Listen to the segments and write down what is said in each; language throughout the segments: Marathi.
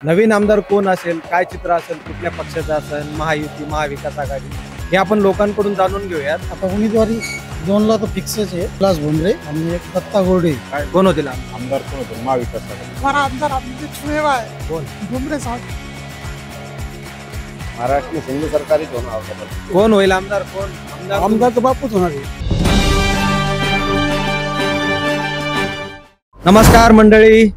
नवीन आमदार कोण असेल, काय चित्र असेल, कुठल्या पक्षाचा असेल, महायुती, महाविकास आघाडी, हे आपण लोकांकडून जाणून घेऊयात. आता उमेदवारी 2ला तर फिक्सच आहे. विलास भुमरे आणि एक दत्ता गोरडे. कोण होतील आमदार? कोण होते? महाविकास आघाडी. हमारा आमदार आमचे छुएवा है कोण? भुमरे साहब. महाराष्ट्र शिंदे सरकारच होणार. कोण होईल आमदार? कोण आमदार तर बापूच होणार आहे. नमस्कार मंडळी,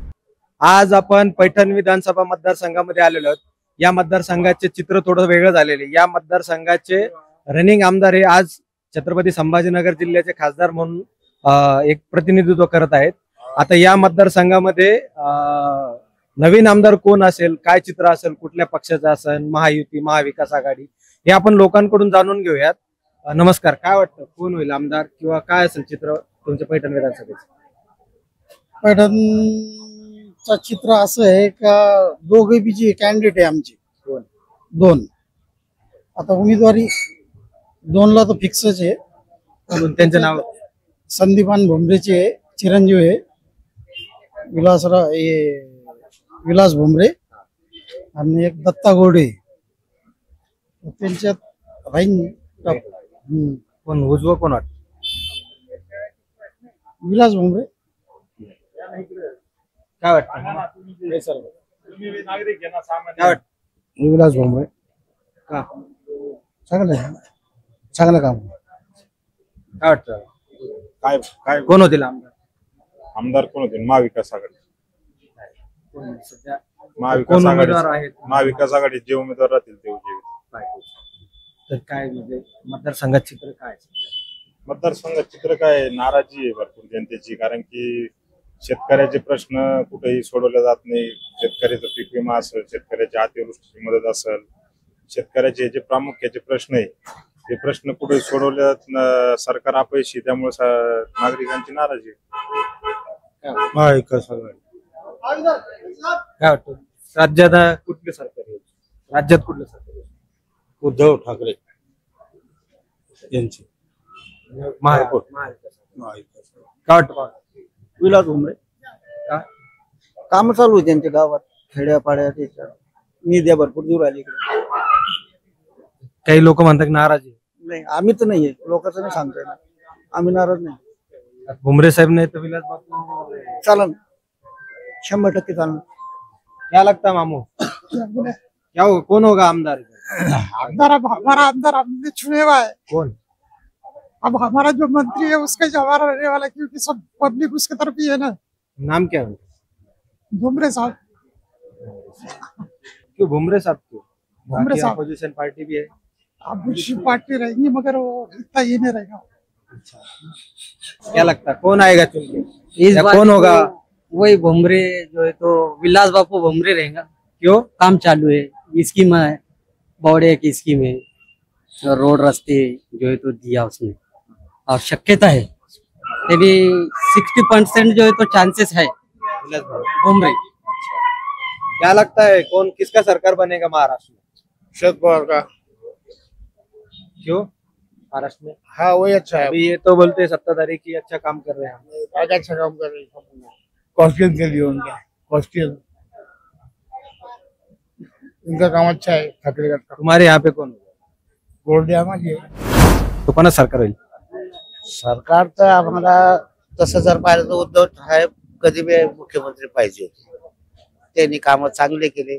आज आपण पैठण विधानसभा मतदारसंघामध्ये आलेलो आहोत. या मतदारसंघाचे चित्र थोडं वेगळं झालेले. या मतदारसंघाचे रनिंग आमदार हे आज छत्रपती संभाजीनगर जिल्ह्याचे खासदार म्हणून एक प्रतिनिधित्व करत आहेत. आता या मतदारसंघामध्ये नवीन आमदार कोण असेल, काय चित्र असेल, कुठल्या पक्षाचा असेल, महायुती, महाविकास आघाडी, हे आपण लोकांकडून जाणून घेऊयात. नमस्कार, काय वाटतं कोण होईल आमदार किंवा काय असेल चित्र तुमच्या पैठण विधानसभेचं? पैठणचं चित्र असं आहे का दोघे बी जे कॅन्डिडेट आहे आमचे. दोन आता उमेदवारी 2ला तर फिक्सच आहे. त्यांचं नाव? संदीपान भुमरेचे चिरंजीव आहे विलास भुमरे आणि एक दत्ता गोरडे. त्यांच्यात राहील कोण उजवं कोण वाटतं? विलास भुमरे. काय वाटतं? काय वाटतं? विलास भुमरे का? चांगलं काम. काय वाटतं? काय काय कोण होतील आमदार? आमदार कोण होते? महाविकास आघाडी. कोण सध्या महाविकास कोण आघाडी. उमेदवार आहेत? महाविकास आघाडी जे उमेदवार राहतील ते उजेड. तर काय म्हणजे मतदारसंघात चित्र काय? मतदारसंघात चित्र काय? नाराजी आहे भरपूर जनतेची, कारण की शेतकऱ्याचे प्रश्न कुठेही सोडवले जात नाही. शेतकऱ्याचा पीक विमा असेल, शेतकऱ्याच्या अतिवृष्टीची मदत असेल, शेतकऱ्याचे जे प्रामुख्याचे प्रश्न आहे ते प्रश्न कुठे सोडवले जात सरकार अपयशी, त्यामुळे नागरिकांची नाराजी आहे. महाविकास आघाडी. काय वाटतं राज्यात कुठलं सरकार येईल? राज्यात कुठलं सरकार येईल? उद्धव ठाकरे यांची. महाविकास. काय वाटतं? विलास भुमरे. काम चालू आहे त्यांच्या गावात, खेड्यापाड्यात निध्या भरपूर दूर आली इकडे. काही लोक म्हणतात नाराजी. नाही, आम्ही तर नाहीये, लोकांचं नाही सांगता येणार. आम्ही नाराज नाही. भुमरे साहेब नाही तर विलास बापू चालन, 100% चालन. क्या लगता मामू? क्या होगा, कौन होगा आमदार? आमदार हमारा आमदार आमचे छुएवा है. कौन? अब हमारा जो मंत्री है उसका जवाब रहने वाला, क्योंकि सब पब्लिक उसके तरफ ही है ना. नाम क्या है? भुमरे साहब. क्यों भुमरे साहब? क्यों? भुमरे साहब. अपोजिशन पार्टी भी है. अपोजिशन पार्टी रहेंगी मगर वो इतना ये नहीं रहेगा. क्या लगता है कौन आएगा चुन के? इस या बार कौन होगा? वही भुमरे जो है तो विलास बापू भुमरे रहेगा. क्यों? काम चालू है, स्कीम है, बॉडे की स्कीम है, रोड रास्ते जो है तो दिया उसने, और शक्यता है ये भी 60% जो है तो चांसेस है विलास बाबू. भुमरे. क्या लगता है कौन किसका सरकार बनेगा महाराष्ट्र में? शरद पवार का. क्यों महाराष्ट्र में? हाँ, वही अच्छा है. अभी ये तो बोलते हैं सत्ताधारी की अच्छा काम कर रहे हैं. अच्छा काम कर रहे हैं कॉस्टियन के लिए. उनका कॉस्टियन, उनका काम अच्छा है. ठाकरे का तुम्हारे यहाँ पे कौन होगा? गोल्डे आम्हाला. तो कोणाच सरकार होईल? सरकार तर आम्हाला तसं जर पाहिलं तर उद्धव साहेब कधी बी मुख्यमंत्री पाहिजे होते. त्यांनी कामं चांगले केले,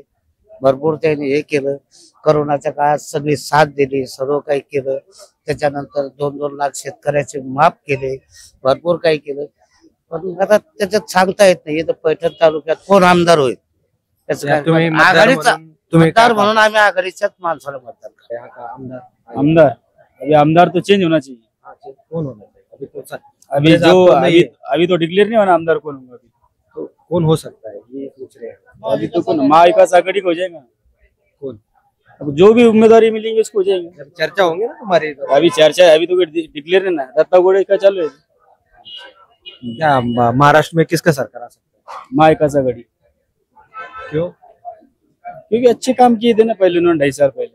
भरपूर त्यांनी हे केलं. करोनाच्या काळात सगळी साथ दिली, सर्व काही केलं. त्याच्यानंतर 2-2 लाख शेतकऱ्याचे माफ केले, भरपूर काही केलं. पण आता त्याच्यात सांगता येत नाही तर पैठण तालुक्यात कोण आमदार होईल त्याचं काय. तुम्ही मतदार आघाडीचा म्हणून- तुम्ही मतदार म्हणून आम्ही आघाडीच्याच माणसाला मतदान करतो. यहाँ का आमदार आमदार अभी आमदार तो चेंज होना चाहिए. कौन होना चाहिए? अभी तो अभी आपको जो नहीं अभी है। अभी तो डिक्लेयर नहीं होना आमदार कौन होगा. अभी तो कौन हो सकता है ये पूछ रहे हैं. अभी तो कौन महाविकास आघाड़ी को हो जाएगा. कौन? अब जो भी उम्मीदवारी मिलेंगे उसको हो जाएगा. चर्चा होंगे ना तुम्हारे इधर. अभी चर्चा है, अभी तो डिक्लेयर नहीं ना. दत्ता गोड़े का चालू है. क्या महाराष्ट्र में किसका सरकार आ सकता है? महाविकास आघाड़ी. क्यों? क्योंकि अच्छे काम किए थे ना पहले उन्होंने 2.5 साल पहले.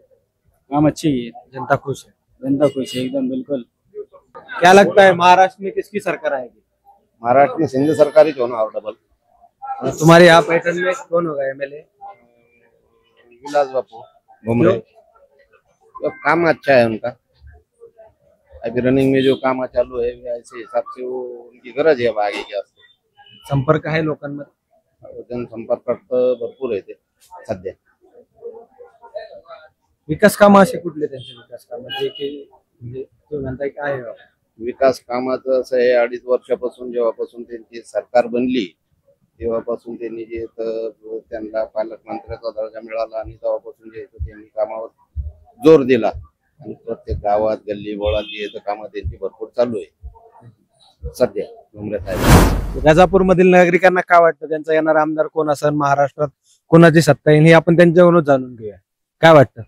काम अच्छे किए. जनता खुश है. जनता खुश है एकदम बिल्कुल. क्या लगता है महाराष्ट्र में किसकी सरकार आएगी? महाराष्ट्र शिंदे सरकारच होणार डबल. तुम्हारे यहाँ पैठण में कौन होगा एमएलए? विलास बापू घुमरे। तो काम अच्छा है उनका, अभी रनिंग में जो काम चालू है ऐसे हिसाब से वो उनकी गरज है अब आगे क्या संपर्क आहे लोकांमध्ये? जनसंपर्क तर भरपूर आहे ते सध्या। विकास कामं असे कुठले त्यांचे विकास कामं जे की म्हणजे तुम्ही म्हणताय काय आहे? विकास कामाचं असं आहे 2.5 वर्षापासून जेव्हापासून त्यांची सरकार बनली तेव्हापासून त्यांनी जे त्यांना पालकमंत्र्याचा दर्जा मिळाला आणि तेव्हापासून जे त्यांनी कामावर जोर दिला आणि प्रत्येक गावात गल्ली बोळात जे कामं त्यांची भरपूर चालू आहे सध्या घुमरे साहेब। राजापूर मधील नागरिकांना काय वाटतं त्यांचा येणारा आमदार कोण असेल, महाराष्ट्रात कोणाची सत्ता येईल हे आपण त्यांच्यावरून जाणून घेऊया। काय वाटतं?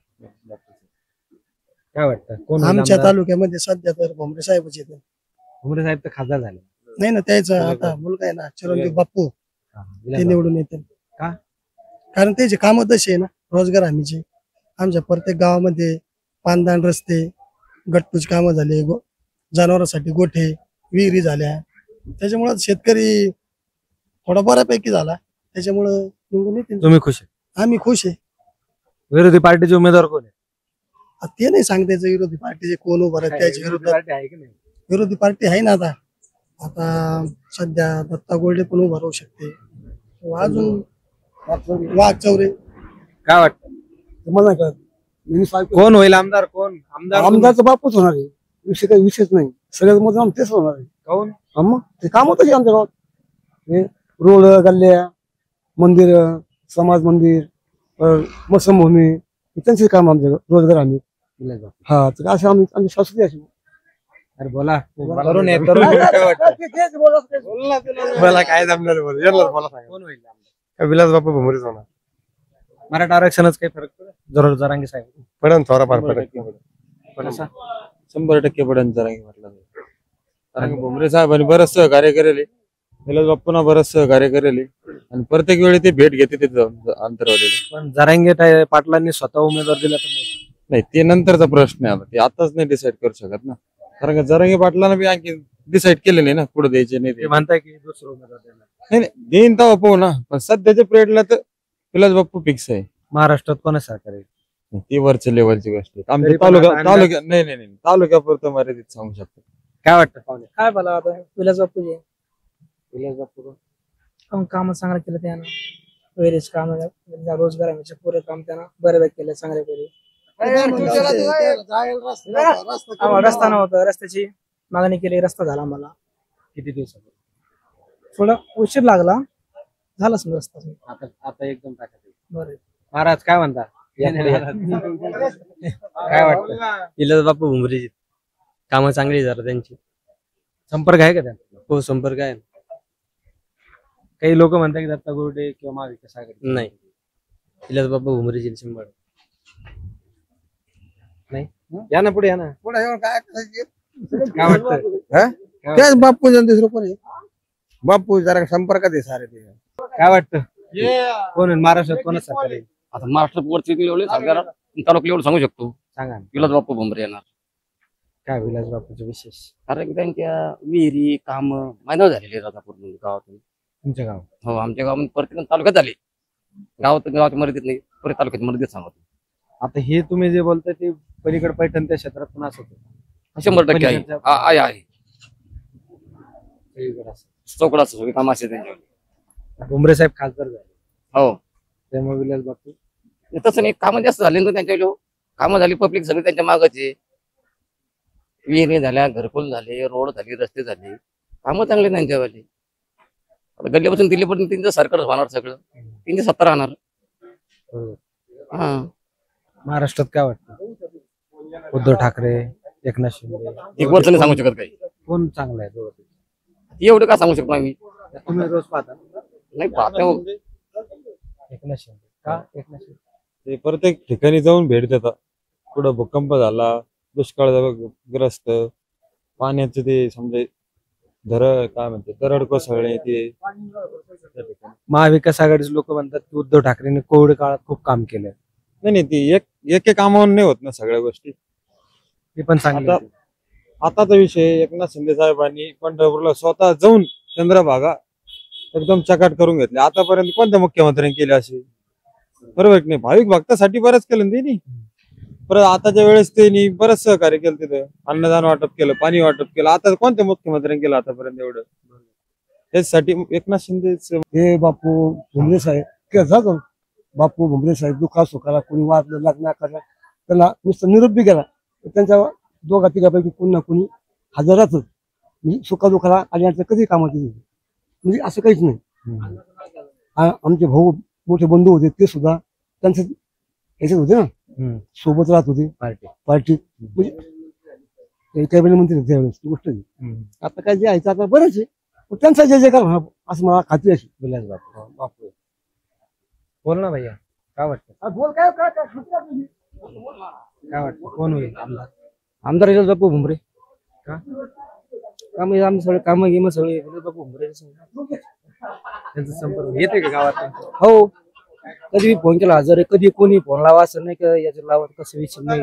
काय वाटतं कोण होईल आमच्या आमदार? तालुक्यामध्ये सध्या तर भोमरे साहेबच येते. घुमरे साहेब तर खासदार झाले। नाही ना, त्याचा आता मुलगा आहे ना चिरंजीव बाप्पू, ते निवडून येते. का? कारण त्याचे काम तसे आहे ना, रोजगार हमीचे. आमच्या प्रत्येक गावामध्ये पानदान रस्ते, गटपूज कामं झाले, जनावरांसाठी गोठे, विहिरी झाल्या. त्याच्यामुळे शेतकरी थोडा बऱ्यापैकी झाला, त्याच्यामुळं निवडून येते. तुम्ही खुश आहे? आम्ही खुश आहे. विरोधी पार्टीचे उमेदवार कोण आहे? आता ते नाही सांगता यायचं विरोधी पार्टीचे कोण उभं राहते त्याच्या विरोधी विरोधात. पार्टी आहे की नाही? विरोधी पार्टी आहे ना आता. आता सध्या दत्ता गोल्डे पण उभा राहू शकते, किंवा अजून वाघ चौरे. काय वाटतं मला काय कोण होईल आमदार? कोण आमदार? आमदारचा बापूच होणार आहे, विषय काही विषयच नाही. सगळ्यात मतदान तेच होणार आहे. कोण? मग ते काम तशी आमच्या गावात हे रोड, गल्ल्या, मंदिर, समाज मंदिर, मत्स्यभूमी, त्यांचे काम आमच्या रोजगार आम्ही. हा तर असे आमची शास्त्री अशी. अरे बोला, तरुण आहे, तरुण आहे, काय वाटतं? मला काय जमणार बोल, यांनाच मला सांगा. कोण होईल आमदार? विलास बापू भुमरेच होणार. मराठा आरक्षणाच काही फरक पडेल? जरूर जरांगे साहेब पडन थोडाफार फरक. कसा? 100% पडन जरांगे म्हटलं कारण की भुमरे साहेबांनी बरंच सहकार्य करेल, विलास बापूंना बरंच सहकार्य करेल आणि प्रत्येक वेळी ते भेट घेते तिथं अंतरवालेले. पण जरांगे पाटलांनी स्वतः उमेदवार दिला तर मग? नाही, ते नंतरचा प्रश्न आहे. आता ते आताच नाही डिसाईड करू शकत ना, कारण का जरांगे पाटलांना बी आणखी डिसाईड केले नाही ना पुढे द्यायचे नाही. ते म्हणताय की दुसरं उमेदवार देणार. नाही नाही, देईन तेव्हा पाहू ना, पण सध्याच्या पिरियडला तर विलास बापू फिक्स आहे. महाराष्ट्रात कोणा सहकार्य? ती वरच्या लेवलची गोष्ट आहे. आमच्या तरी पण तालुका आता तालुक्या नाही नाही नाही तालुक्यापुरतं मर्यादित सांगू शकतो. काय वाटतं पाहुणे? काय बोला आता विलास बापूजी विलास बापू काम चांगलं केलं त्यानं. वेरेज काम, रोजगार हमीचे पुरे काम त्यानं बऱ्यापैकी केलं चांगल्यापैकी. आम्हाला रस्ता नव्हता, रस्त्याची मागणी केली, रस्ता झाला आम्हाला. किती दिवसापूर्वी? थोडा उशीर लागला, झाला समजा रस्ता. आता आता एकदम टाकत बरं महाराज काय म्हणता? काय वाटतं? विलास बापू भुमरे कामं चांगली जरा त्यांची. संपर्क आहे का त्यांचा? हो, संपर्क आहे. काही लोक म्हणतात की दत्ता गोरडे किंवा महाविकास आघाडी. नाही, विलास बापू भुमरे 100. नाही, या ना पुढे, या ना. पुढे काय काय वाटतं? त्याच बाप्पू दुसरं कोण आहे? बाप्पू जरा संपर्कात आहे सारे ते. काय वाटतं कोण होईल महाराष्ट्रात? कोणा सरकार येईल? आता महाराष्ट्रात लेवल तालुका लेवल सांगू शकतो. सांगा ना. विलास बापू भुमरे येणार. काय विलास बापूचं विशेष? कारण की त्यांच्या विहिरी काम मायनर झालेली राजापूर गावातून. तुमच्या गाव? हो, आमच्या गावामध्ये प्रत्येक तालुक्यात झाले. गावाच्या मर्यादित नाही, प्रत्येक तालुक्यात मर्यादित सांगतो. आता हे तुम्ही जे बोलताय ते पलीकडे पैठण त्या क्षेत्रात पण असं होतं? 100% आहे. आहे आहे सगळीकडे असं. चौकडाचं सगळे काम असे त्यांच्यावर. भुमरे साहेब खासदार झाले, हो, त्यामुळे विलास बापू तसं नाही. कामं जास्त झाले ना त्यांच्या, कामं झाली, पब्लिक सगळी त्यांच्या मागचे. विहिरी झाल्या, घरकुल झाले, रोड झाले, रस्ते झाले, कामं चांगले त्यांच्यावाले. आता गल्लीपासून दिल्लीपर्यंत त्यांचं सरकार होणार, सगळं त्यांची सत्ता राहणार. हा, महाराष्ट्रात काय वाटतं? उद्धव ठाकरे, एकनाथ शिंदे, एक वर्ष नाही सांगू शकत काही. कोण चांगलं आहे दोघं? एवढं का सांगू शकतो आम्ही? तुम्ही रोज पाहता? नाही पाहतो. एकनाथ शिंदे का? एकनाथ शिंदे ते प्रत्येक ठिकाणी जाऊन भेट देतात. कुठं भूकंप झाला, दुष्काळग्रस्त, पाण्याचं ते समजा काय म्हणते दरड कोसळणे, ते महाविकास आघाडीचे लोक म्हणतात की उद्धव ठाकरेंनी कोविड काळात खूप काम केलंय. नाही ती एक कामावर नाही होत ना सगळ्या गोष्टी. ते पण सांगितलं. आताचा विषय एकनाथ शिंदे साहेबांनी पंढरपूरला स्वतः जाऊन चंद्रभागा एकदम चकाट करून घेतले. आतापर्यंत कोणत्या मुख्यमंत्र्यांनी केले असे? बरोबर की नाही? भाविक भक्तासाठी बरंच केलं ना त्यांनी. परत आताच्या वेळेस त्यांनी बरंच सहकार्य केलं तिथं. अन्नदान वाटप केलं, पाणी वाटप केलं. आता कोणत्या मुख्यमंत्र्यांनी केलं आतापर्यंत एवढं? त्यासाठी एकनाथ शिंदे हे बापू भुमरे साहेब केलं बापू भुमरे साहेब दुखा सुखाला कोणी वाचलं लग्न करा त्यांना नुसतं निरोप बी गेला तर त्यांच्या दोघा तिघापैकी कोणी ना कोणी हजराच म्हणजे सुखादुखाला आणि यांचं कधी कामाची नाही. म्हणजे असं काहीच नाही. आमचे भाऊ मोठे बंधू होते ते सुद्धा त्यांचे ह्याच्यात होते ना, सोबत राहत होते पार्टीत. म्हणजे कॅबिनेट मंत्री होते त्यावेळेस ती गोष्ट आहे. आता काय जे आहे ते आता बरंच आहे. पण त्यांचा जे जे करा असं मला खात्री अशी बापू. बोल ना भैया, काय वाटतं? बोल काय काय काय वाटतं कोण होईल आमदार? आमदार येईल बापू भुमरे. का? काम आम्ही सगळे काम गेम सगळे बापू भुमरे. त्यांचा संपर्क येते का गावात? हो, कधी फोन केला हजर आहे, कधी कोणी फोन लावा असं नाही का याच्या लावत कसं विषय नाही.